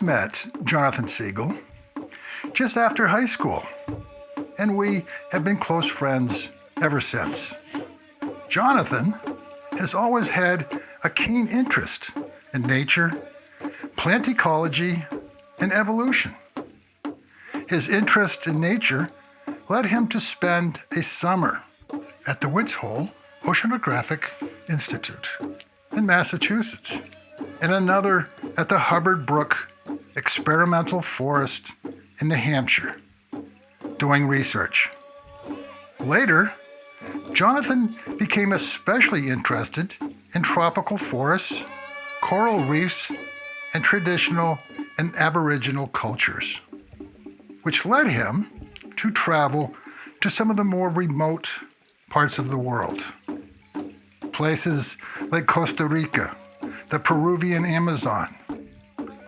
met Jonathan Segal just after high school, and we have been close friends ever since. Jonathan has always had a keen interest in nature, plant ecology, and evolution. His interest in nature led him to spend a summer at the Woods Hole Oceanographic Institute in Massachusetts, and another at the Hubbard Brook Experimental Forest in New Hampshire, doing research. Later, Jonathan became especially interested in tropical forests, coral reefs, and traditional and Aboriginal cultures, which led him to travel to some of the more remote parts of the world. Places like Costa Rica, the Peruvian Amazon,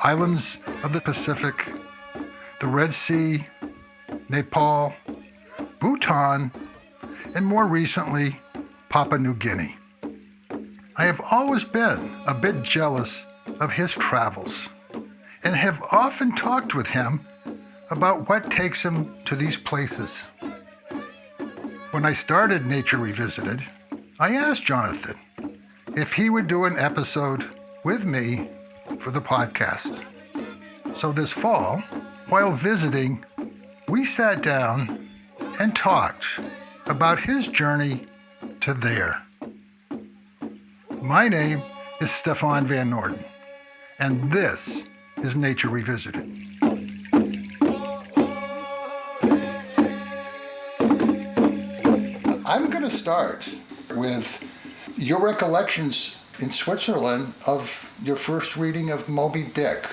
islands of the Pacific, the Red Sea, Nepal, Bhutan, and more recently, Papua New Guinea. I have always been a bit jealous of his travels and have often talked with him about what takes him to these places. When I started Nature Revisited, I asked Jonathan if he would do an episode with me for the podcast. So this fall, while visiting, we sat down and talked about his journey to there. My name is Stefan Van Norden, and this is Nature Revisited. I'm going to start with your recollections in Switzerland of your first reading of Moby Dick.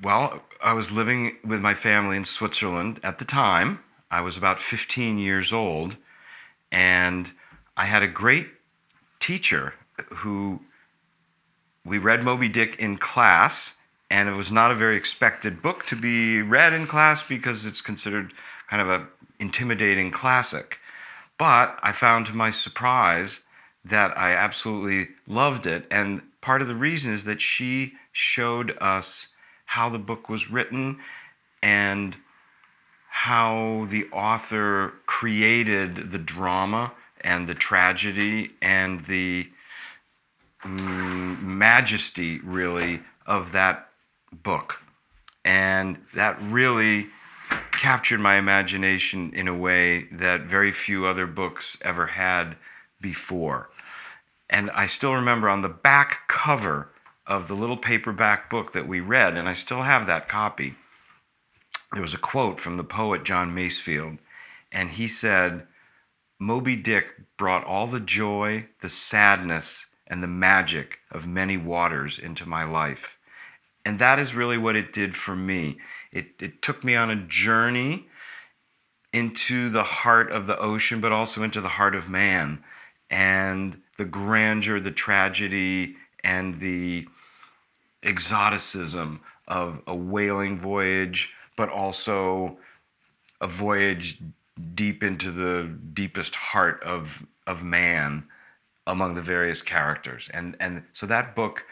Well, I was living with my family in Switzerland at the time. I was about 15 years old, and I had a great teacher who we read Moby Dick in class, and it was not a very expected book to be read in class because it's considered kind of an intimidating classic. But I found to my surprise that I absolutely loved it, and part of the reason is that she showed us how the book was written and how the author created the drama and the tragedy and the majesty, really, of that book. And that really captured my imagination in a way that very few other books ever had before. And I still remember on the back cover of the little paperback book that we read, and I still have that copy, there was a quote from the poet John Masefield, and he said, "Moby Dick brought all the joy, the sadness, and the magic of many waters into my life." And that is really what it did for me. It took me on a journey into the heart of the ocean, but also into the heart of man, and the grandeur, the tragedy, and the exoticism of a whaling voyage, but also a voyage deep into the deepest heart of man among the various characters. And so that book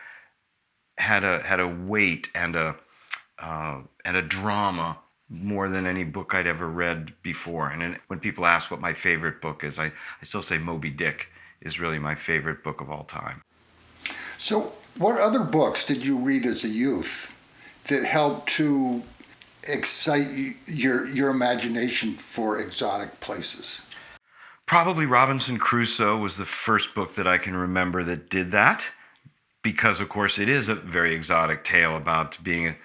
had a weight and a drama more than any book I'd ever read before. And when people ask what my favorite book is, I still say Moby Dick is really my favorite book of all time. So what other books did you read as a youth that helped to excite your imagination for exotic places? Probably Robinson Crusoe was the first book that I can remember that did that, because of course it is a very exotic tale about being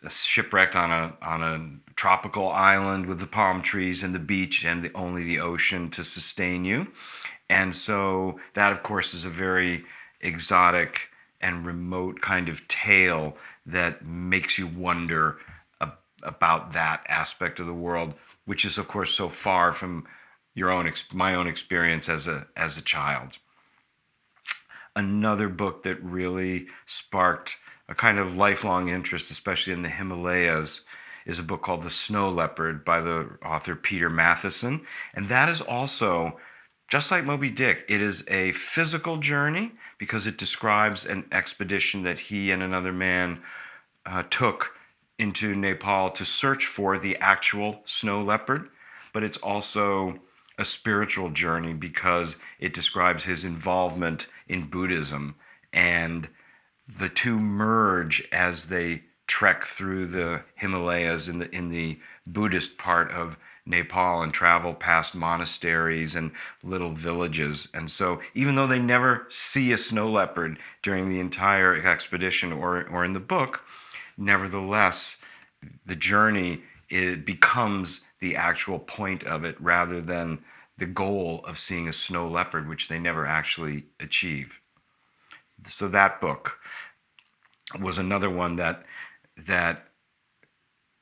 shipwrecked on a tropical island with the palm trees and the beach and only the ocean to sustain you. And so that, of course, is a very exotic and remote kind of tale that makes you wonder about that aspect of the world, which is, of course, so far from my own experience as a child. Another book that really sparked a kind of lifelong interest, especially in the Himalayas, is a book called The Snow Leopard by the author Peter Matheson. And that is also, just like Moby Dick, it is a physical journey because it describes an expedition that he and another man took into Nepal to search for the actual snow leopard, but it's also a spiritual journey because it describes his involvement in Buddhism, and the two merge as they trek through the Himalayas in the Buddhist part of Nepal and travel past monasteries and little villages. And so even though they never see a snow leopard during the entire expedition or in the book, nevertheless, the journey, it becomes the actual point of it rather than the goal of seeing a snow leopard, which they never actually achieve. So that book was another one that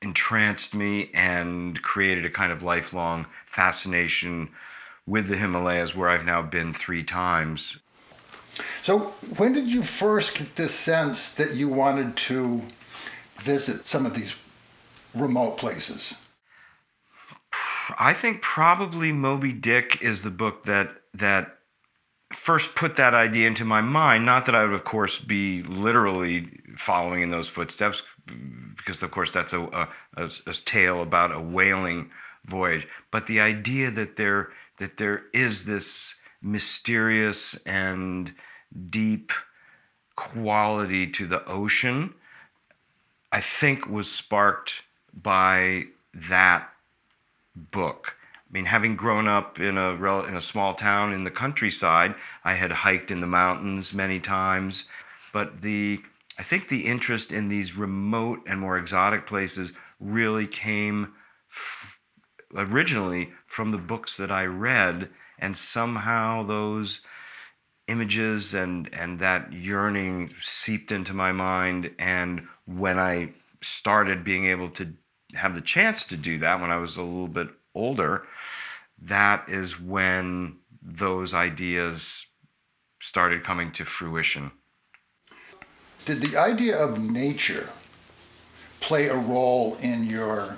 entranced me and created a kind of lifelong fascination with the Himalayas, where I've now been 3 times. So when did you first get this sense that you wanted to visit some of these remote places? I think probably Moby Dick is the book that first put that idea into my mind. Not that I would, of course, be literally following in those footsteps, because, of course, that's a tale about a whaling voyage. But the idea that there is this mysterious and deep quality to the ocean, I think was sparked by that book. I mean, having grown up in a small town in the countryside, I had hiked in the mountains many times, but I think the interest in these remote and more exotic places really came originally from the books that I read, and somehow those images and that yearning seeped into my mind. And when I started being able to have the chance to do that when I was a little bit older, that is when those ideas started coming to fruition. Did the idea of nature play a role in your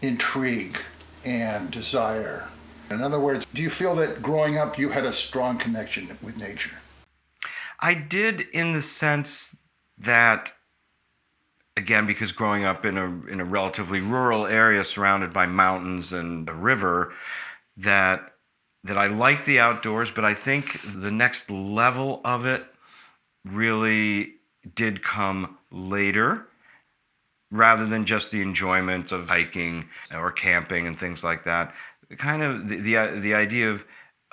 intrigue and desire? In other words, do you feel that growing up you had a strong connection with nature? I did, in the sense that, again, because growing up in a relatively rural area surrounded by mountains and a river, that I like the outdoors, but I think the next level of it really did come later, rather than just the enjoyment of hiking or camping and things like that. Kind of the idea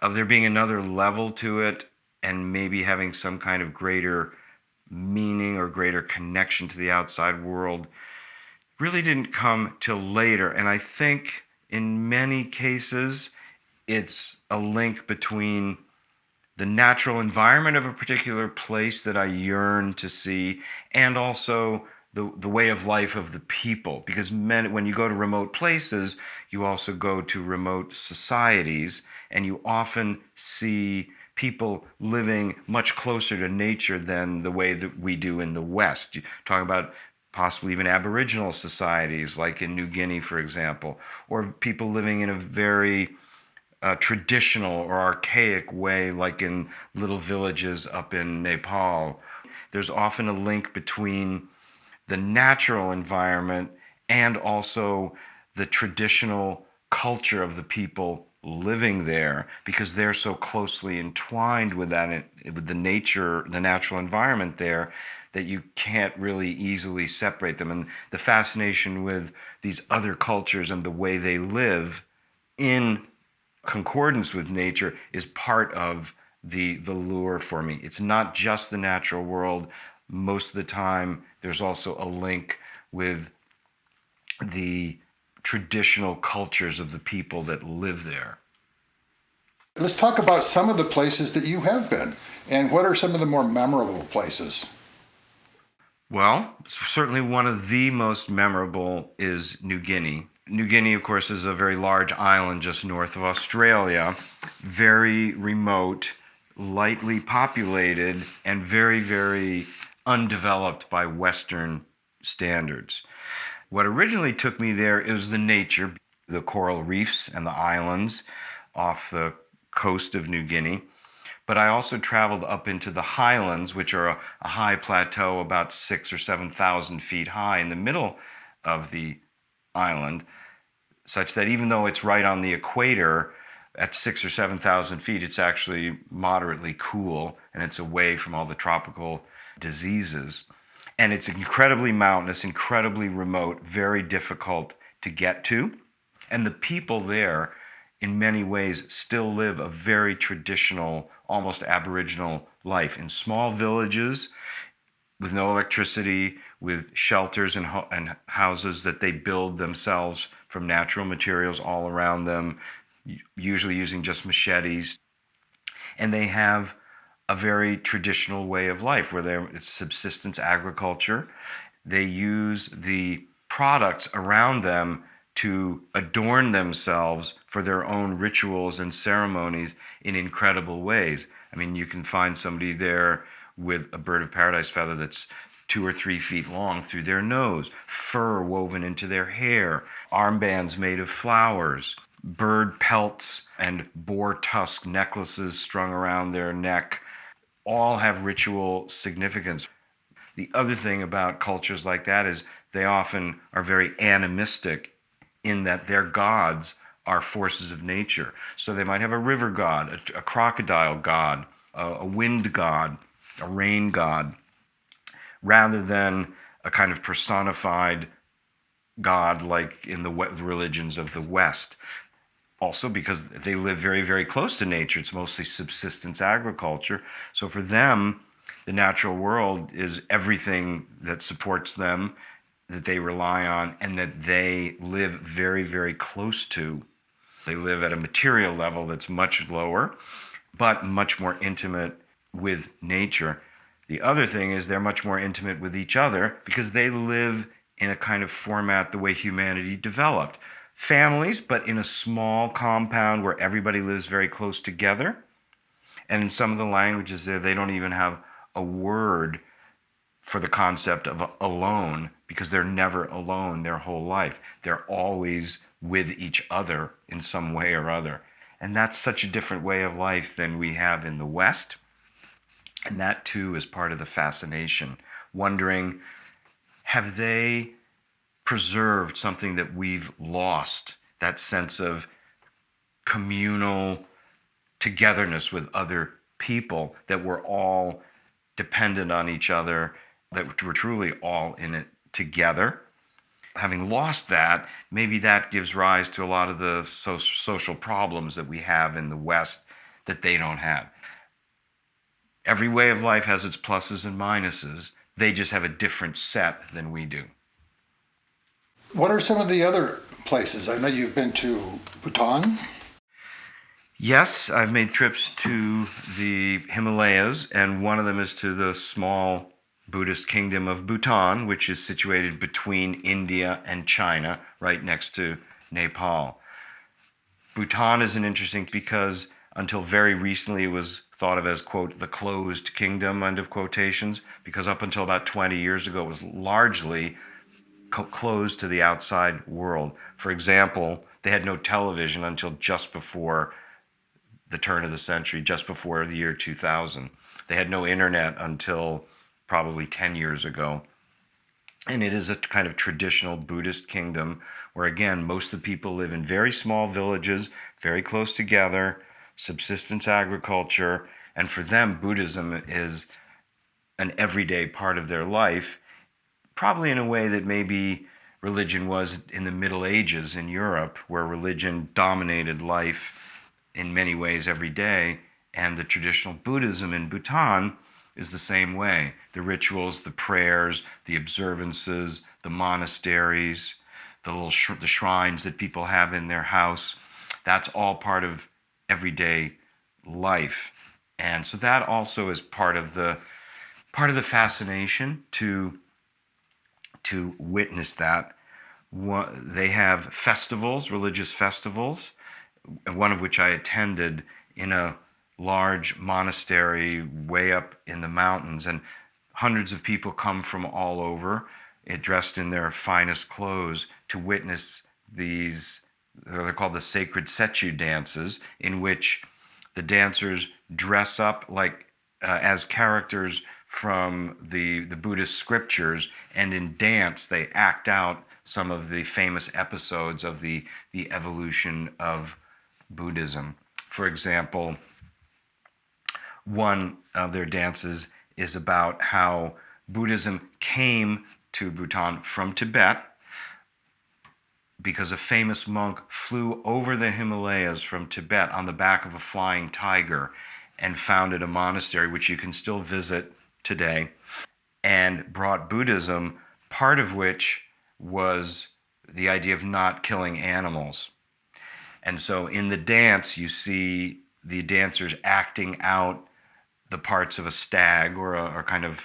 of there being another level to it, and maybe having some kind of greater meaning or greater connection to the outside world really didn't come till later. And I think in many cases it's a link between the natural environment of a particular place that I yearn to see, and also the way of life of the people. Because when you go to remote places, you also go to remote societies, and you often see people living much closer to nature than the way that we do in the West. You're talking about possibly even Aboriginal societies, like in New Guinea, for example, or people living in a very traditional or archaic way, like in little villages up in Nepal. There's often a link between the natural environment and also the traditional culture of the people living there, because they're so closely entwined with that, with the natural environment there, that you can't really easily separate them. And the fascination with these other cultures and the way they live in concordance with nature is part of the lure for me. It's not just the natural world. Most of the time, there's also a link with the traditional cultures of the people that live there. Let's talk about some of the places that you have been, and what are some of the more memorable places? Well, certainly one of the most memorable is New Guinea. New Guinea, of course, is a very large island just north of Australia, very remote, lightly populated, and very, very undeveloped by Western standards. What originally took me there is the nature, the coral reefs and the islands off the coast of New Guinea. But I also traveled up into the highlands, which are a high plateau about 6,000 or 7,000 feet high in the middle of the island, such that even though it's right on the equator, at 6,000 or 7,000 feet, it's actually moderately cool, and it's away from all the tropical diseases. And it's incredibly mountainous, incredibly remote, very difficult to get to. And the people there, in many ways, still live a very traditional, almost aboriginal life in small villages with no electricity, with shelters and houses that they build themselves from natural materials all around them, usually using just machetes. And they have a very traditional way of life where it's subsistence agriculture. They use the products around them to adorn themselves for their own rituals and ceremonies in incredible ways. I mean, you can find somebody there with a bird of paradise feather that's 2 or 3 feet long through their nose, fur woven into their hair, armbands made of flowers, bird pelts and boar tusk necklaces strung around their neck, all have ritual significance. The other thing about cultures like that is they often are very animistic in that their gods are forces of nature. So they might have a river god, a crocodile god, a wind god, a rain god, rather than a kind of personified god like in the religions of the West. Also because they live very, very close to nature. It's mostly subsistence agriculture. So for them, the natural world is everything that supports them, that they rely on, and that they live very, very close to. They live at a material level that's much lower, but much more intimate with nature. The other thing is they're much more intimate with each other because they live in a kind of format the way humanity developed. Families, but in a small compound where everybody lives very close together. And in some of the languages there, they don't even have a word for the concept of alone because they're never alone their whole life. They're always with each other in some way or other. And that's such a different way of life than we have in the West. And that too is part of the fascination, wondering, have they preserved something that we've lost, that sense of communal togetherness with other people, that we're all dependent on each other, that we're truly all in it together. Having lost that, maybe that gives rise to a lot of the social problems that we have in the West that they don't have. Every way of life has its pluses and minuses. They just have a different set than we do. What are some of the other places? I know you've been to Bhutan. Yes, I've made trips to the Himalayas, and one of them is to the small Buddhist kingdom of Bhutan, which is situated between India and China, right next to Nepal. Bhutan is an interesting because until very recently it was thought of as, quote, the closed kingdom, end of quotations, because up until about 20 years ago it was largely closed to the outside world. For example, they had no television until just before the turn of the century, just before the year 2000. They had no internet until probably 10 years ago. And it is a kind of traditional Buddhist kingdom where, again, most of the people live in very small villages, very close together, subsistence agriculture, and for them, Buddhism is an everyday part of their life, probably in a way that maybe religion was in the Middle Ages in Europe, where religion dominated life in many ways every day, and the traditional Buddhism in Bhutan is the same way. The rituals, the prayers, the observances, the monasteries, the shrines that people have in their house, that's all part of everyday life. And so that also is part of the fascination to witness that. They have festivals, religious festivals, one of which I attended in a large monastery way up in the mountains, and hundreds of people come from all over, dressed in their finest clothes, to witness these, they're called the sacred Sechu dances, in which The dancers dress up like as characters from the Buddhist scriptures, and in dance they act out some of the famous episodes of the evolution of Buddhism. For example, one of their dances is about how Buddhism came to Bhutan from Tibet because a famous monk flew over the Himalayas from Tibet on the back of a flying tiger and founded a monastery, which you can still visit today, and brought Buddhism, part of which was the idea of not killing animals. And so in the dance, you see the dancers acting out the parts of a stag or a kind of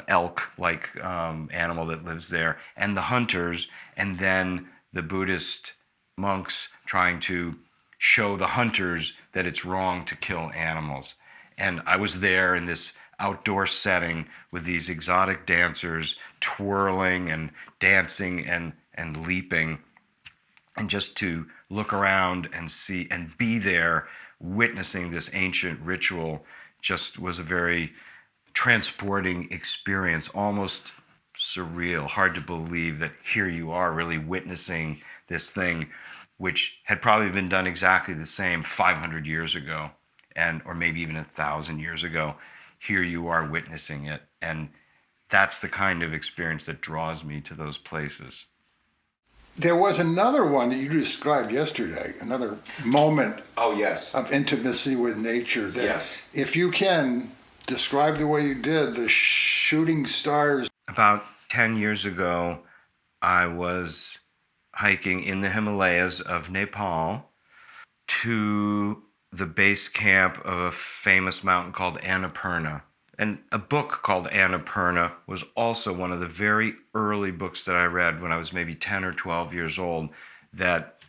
elk-like animal that lives there, and the hunters, and then the Buddhist monks trying to show the hunters that it's wrong to kill animals. And I was there in this outdoor setting with these exotic dancers twirling and dancing and leaping, and just to look around and see and be there witnessing this ancient ritual just was a very transporting experience, almost surreal, hard to believe that here you are really witnessing this thing which had probably been done exactly the same 500 years ago, or maybe even 1,000 years ago. Here you are witnessing it, and that's the kind of experience that draws me to those places. There was another one that you described yesterday, another moment Oh, yes. of intimacy with nature. That Yes. If you can describe the way you did, the shooting stars. About 10 years ago, I was hiking in the Himalayas of Nepal to the base camp of a famous mountain called Annapurna. And a book called Annapurna was also one of the very early books that I read when I was maybe 10 or 12 years old that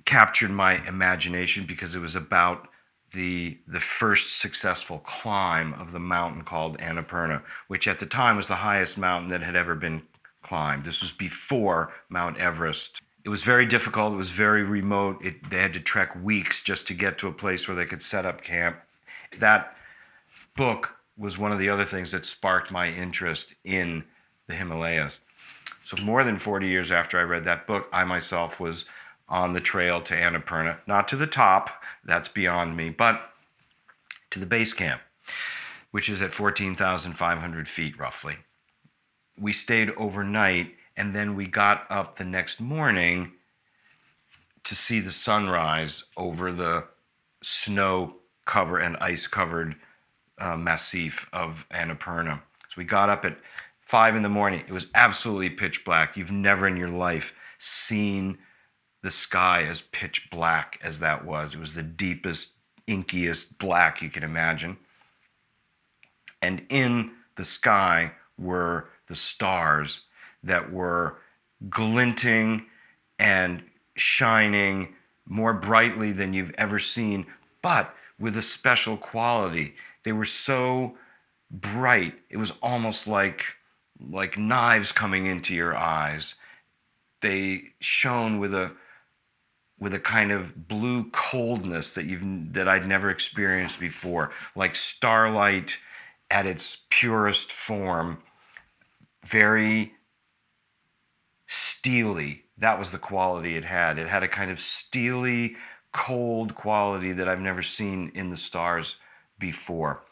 captured my imagination because it was about the first successful climb of the mountain called Annapurna, which at the time was the highest mountain that had ever been climbed. This was before Mount Everest. It was very difficult. It was very remote. They had to trek weeks just to get to a place where they could set up camp. That book was one of the other things that sparked my interest in the Himalayas. So more than 40 years after I read that book, I myself was on the trail to Annapurna, not to the top, that's beyond me, but to the base camp, which is at 14,500 feet roughly. We stayed overnight, and then we got up the next morning to see the sunrise over the snow cover and ice covered massif of Annapurna. So we got up at 5 in the morning. It was absolutely pitch black. You've never in your life seen the sky as pitch black as that was. It was the deepest, inkiest black you could imagine. And in the sky were the stars that were glinting and shining more brightly than you've ever seen, but with a special quality. They were so bright, it was almost like knives coming into your eyes. They shone with a kind of blue coldness that I'd never experienced before, like starlight at its purest form, very steely. That was the quality it had. It had a kind of steely, cold quality that I've never seen in the stars before.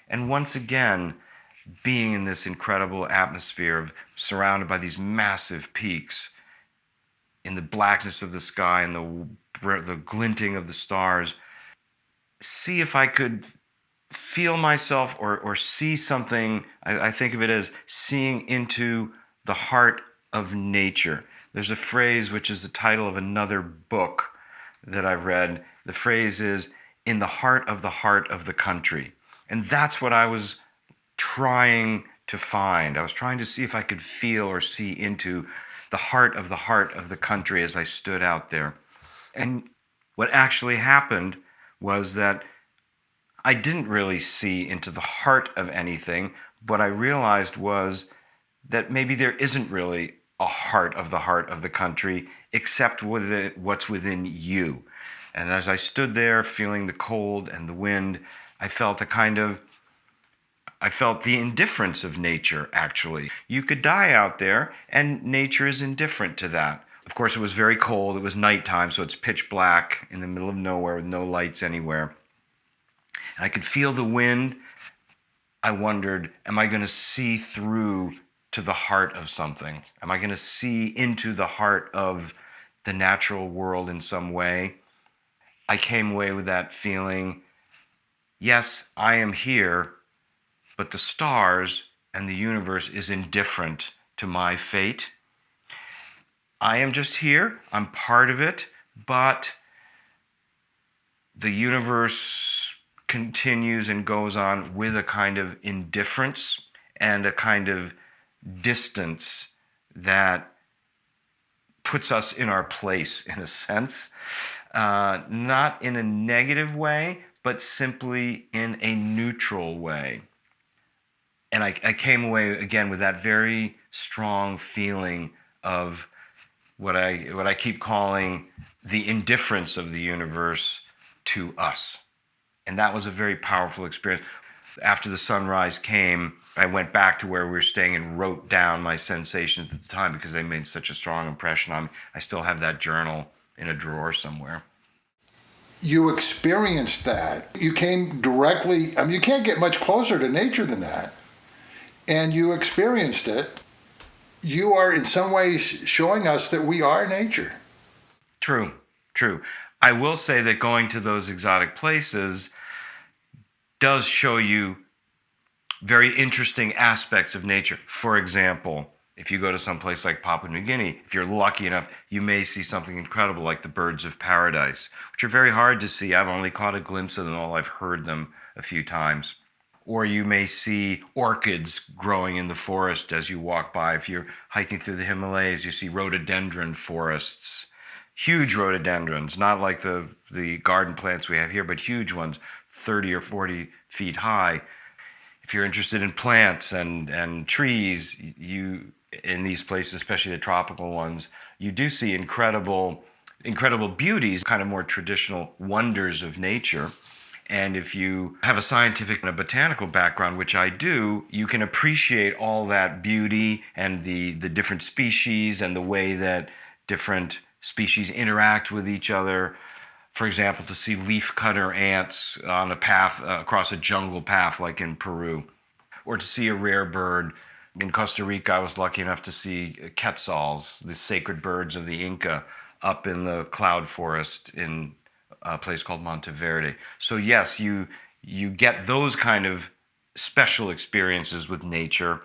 And once again, being in this incredible atmosphere of surrounded by these massive peaks, in the blackness of the sky and the glinting of the stars, see if I could feel myself or see something. I think of it as seeing into the heart of nature. There's a phrase which is the title of another book that I've read. The phrase is, in the heart of the country. And that's what I was trying to find. I was trying to see if I could feel or see into the heart of the country as I stood out there. And what actually happened was that I didn't really see into the heart of anything. What I realized was that maybe there isn't really a heart of the country except what's within you. And as I stood there feeling the cold and the wind, I felt the indifference of nature, actually. You could die out there, and nature is indifferent to that. Of course, it was very cold. It was nighttime, so it's pitch black in the middle of nowhere with no lights anywhere. And I could feel the wind. I wondered, am I going to see through to the heart of something? Am I going to see into the heart of the natural world in some way? I came away with that feeling, yes, I am here, but the stars and the universe is indifferent to my fate. I am just here, I'm part of it, but the universe continues and goes on with a kind of indifference and a kind of distance that puts us in our place, in a sense, not in a negative way, but simply in a neutral way. And I came away again with that very strong feeling of what I keep calling the indifference of the universe to us. And that was a very powerful experience. After the sunrise came, I went back to where we were staying and wrote down my sensations at the time because they made such a strong impression on me. I still have that journal in a drawer somewhere. You experienced that. You came directly, I mean, you can't get much closer to nature than that. And you experienced it. You are in some ways showing us that we are nature. True. I will say that going to those exotic places does show you very interesting aspects of nature. For example, if you go to some place like Papua New Guinea, if you're lucky enough, you may see something incredible like the birds of paradise, which are very hard to see. I've only caught a glimpse of them, all I've heard them a few times. Or you may see orchids growing in the forest as you walk by. If you're hiking through the Himalayas, you see rhododendron forests. Huge rhododendrons, not like the garden plants we have here, but huge ones, 30 or 40 feet high. If you're interested in plants and trees, you in these places, especially the tropical ones, you do see incredible beauties, kind of more traditional wonders of nature. And if you have a scientific and a botanical background, which I do, you can appreciate all that beauty and the different species and the way that different species interact with each other. For example, to see leafcutter ants on a path, across a jungle path like in Peru. Or to see a rare bird. In Costa Rica, I was lucky enough to see quetzals, the sacred birds of the Inca, up in the cloud forest in a place called Monteverde. So yes, you get those kind of special experiences with nature.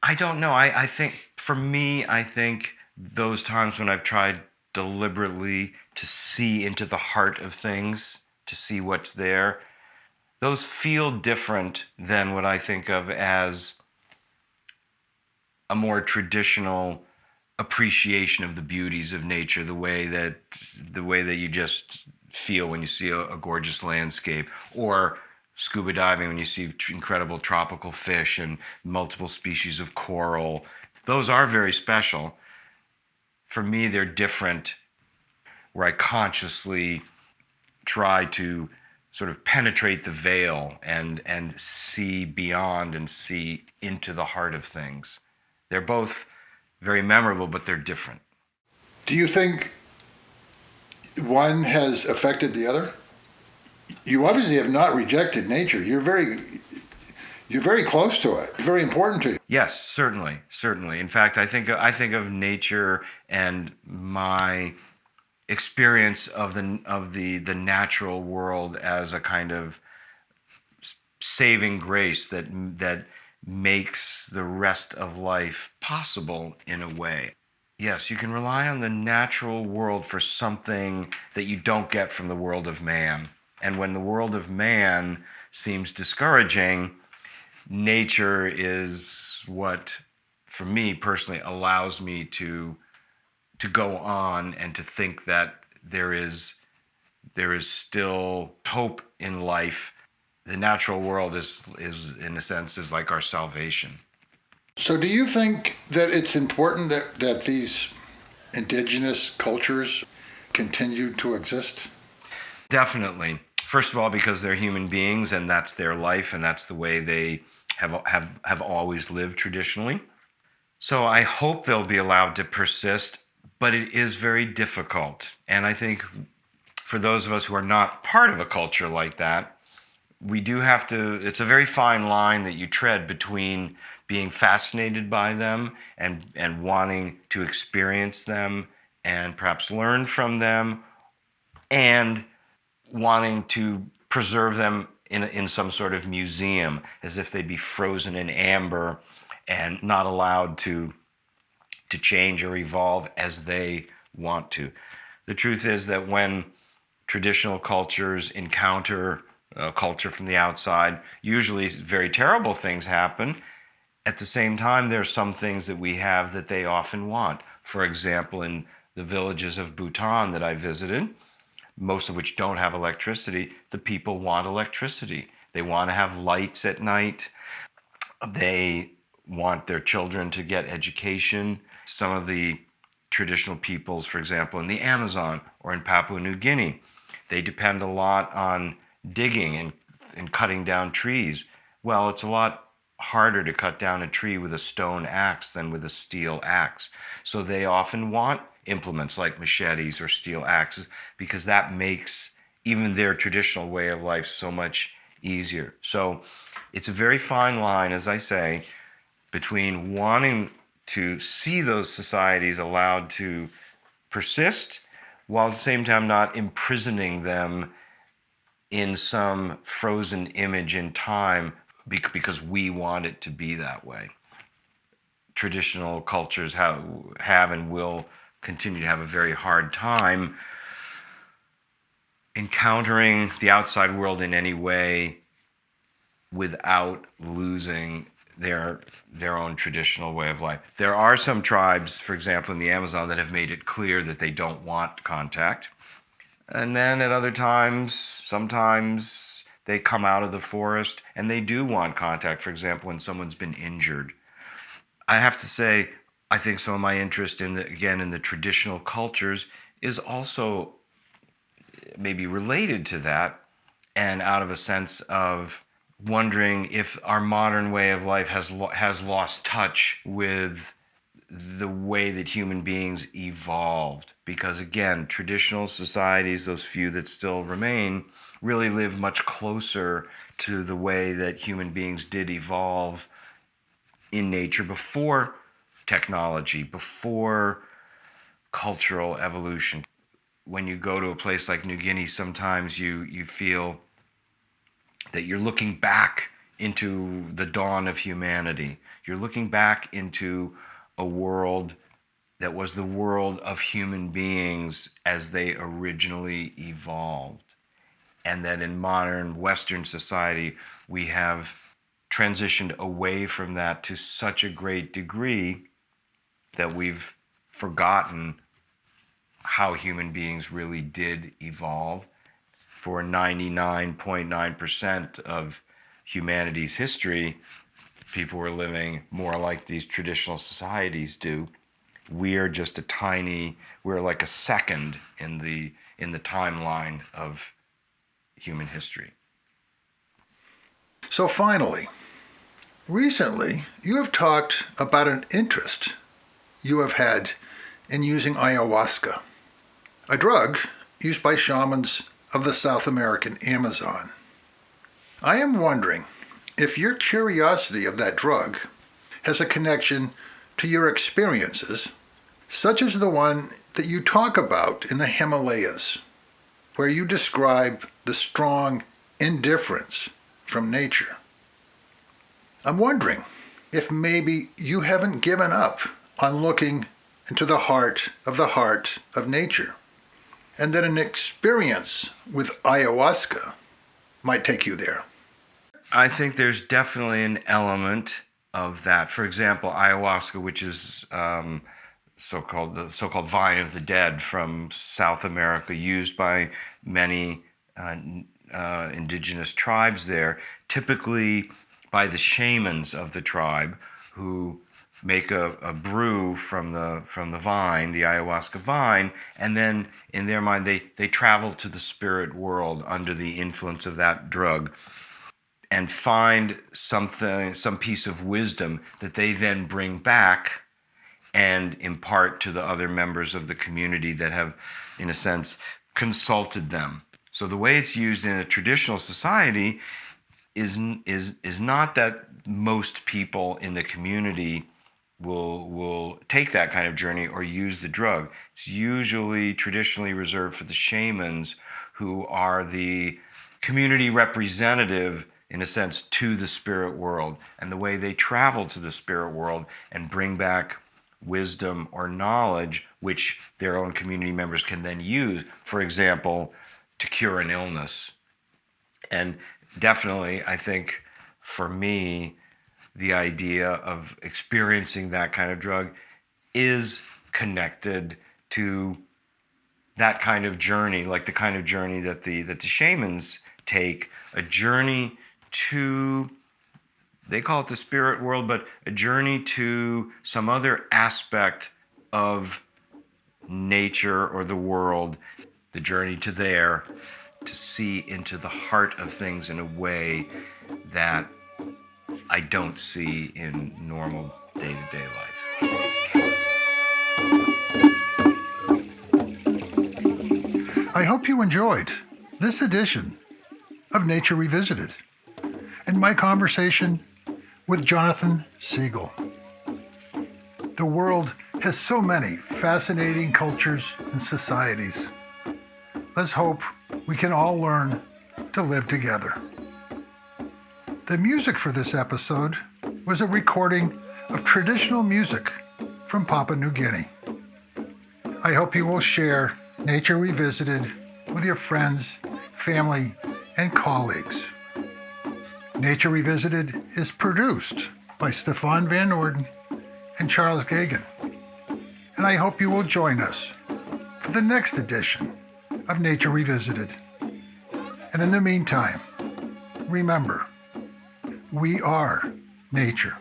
I don't know. I think, for me, I think those times when I've tried deliberately to see into the heart of things, to see what's there, those feel different than what I think of as a more traditional appreciation of the beauties of nature, the way that you just feel when you see a gorgeous landscape, or scuba diving when you see incredible tropical fish and multiple species of coral. Those are very special. For me, they're different, where I consciously try to sort of penetrate the veil and see beyond and see into the heart of things. They're both very memorable, but they're different. Do you think one has affected the other? You obviously have not rejected nature. You're very close to it. It's very important to you. Yes, certainly. In fact, I think of nature and my experience of the natural world as a kind of saving grace that makes the rest of life possible in a way. Yes, you can rely on the natural world for something that you don't get from the world of man. And when the world of man seems discouraging, nature is what, for me personally, allows me to go on and to think that there is still hope in life. The natural world is in a sense is like our salvation. So do you think that it's important that these indigenous cultures continue to exist? Definitely. First of all, because they're human beings and that's their life and that's the way they have always lived traditionally. So I hope they'll be allowed to persist, but it is very difficult. And I think for those of us who are not part of a culture like that, we do have to, it's a very fine line that you tread between being fascinated by them and wanting to experience them and perhaps learn from them, and wanting to preserve them in some sort of museum, as if they'd be frozen in amber and not allowed to change or evolve as they want to. The truth is that when traditional cultures encounter a culture from the outside, usually very terrible things happen. At the same time, there are some things that we have that they often want. For example, in the villages of Bhutan that I visited, most of which don't have electricity, the people want electricity. They want to have lights at night. They want their children to get education. Some of the traditional peoples, for example, in the Amazon or in Papua New Guinea, they depend a lot on digging and cutting down trees. Well, it's a lot harder to cut down a tree with a stone axe than with a steel axe. So they often want implements like machetes or steel axes because that makes even their traditional way of life so much easier. So it's a very fine line, as I say, between wanting to see those societies allowed to persist while at the same time not imprisoning them in some frozen image in time because we want it to be that way. Traditional cultures have and will continue to have a very hard time encountering the outside world in any way without losing their own traditional way of life. There are some tribes, for example, in the Amazon that have made it clear that they don't want contact. And then at other times, sometimes they come out of the forest and they do want contact, for example, when someone's been injured. I have to say, I think some of my interest in the traditional cultures is also maybe related to that, and out of a sense of wondering if our modern way of life has lost touch with the way that human beings evolved. Because again, traditional societies, those few that still remain, really live much closer to the way that human beings did evolve in nature before technology, before cultural evolution. When you go to a place like New Guinea, sometimes you feel that you're looking back into the dawn of humanity. You're looking back into a world that was the world of human beings as they originally evolved. And that in modern Western society, we have transitioned away from that to such a great degree that we've forgotten how human beings really did evolve. For 99.9% of humanity's history, people were living more like these traditional societies do. We're like a second in the timeline of human history. So finally, recently you have talked about an interest you have had in using ayahuasca, a drug used by shamans of the South American Amazon. I am wondering if your curiosity of that drug has a connection to your experiences, such as the one that you talk about in the Himalayas, where you describe the strong indifference from nature. I'm wondering if maybe you haven't given up on looking into the heart of nature, and that an experience with ayahuasca might take you there. I think there's definitely an element of that. For example, ayahuasca, which is the so-called vine of the dead from South America, used by many indigenous tribes there, typically by the shamans of the tribe, who make a brew from the vine, the ayahuasca vine, and then in their mind they travel to the spirit world under the influence of that drug and find something, some piece of wisdom that they then bring back and impart to the other members of the community that have, in a sense, consulted them. So the way it's used in a traditional society is not that most people in the community will take that kind of journey or use the drug. It's usually traditionally reserved for the shamans, who are the community representative, in a sense, to the spirit world, and the way they travel to the spirit world and bring back wisdom or knowledge which their own community members can then use, for example, to cure an illness. And definitely, I think, for me, the idea of experiencing that kind of drug is connected to that kind of journey, like the kind of journey that the shamans take, a journey to, they call it the spirit world, but a journey to some other aspect of nature or the world, the journey to there, to see into the heart of things in a way that I don't see in normal day-to-day life. I hope you enjoyed this edition of Nature Revisited and my conversation with Jonathan Segal. The world has so many fascinating cultures and societies. Let's hope we can all learn to live together. The music for this episode was a recording of traditional music from Papua New Guinea. I hope you will share Nature Revisited with your friends, family, and colleagues. Nature Revisited is produced by Stefan Van Noorden and Charles Gagan. And I hope you will join us for the next edition of Nature Revisited. And in the meantime, remember, we are nature.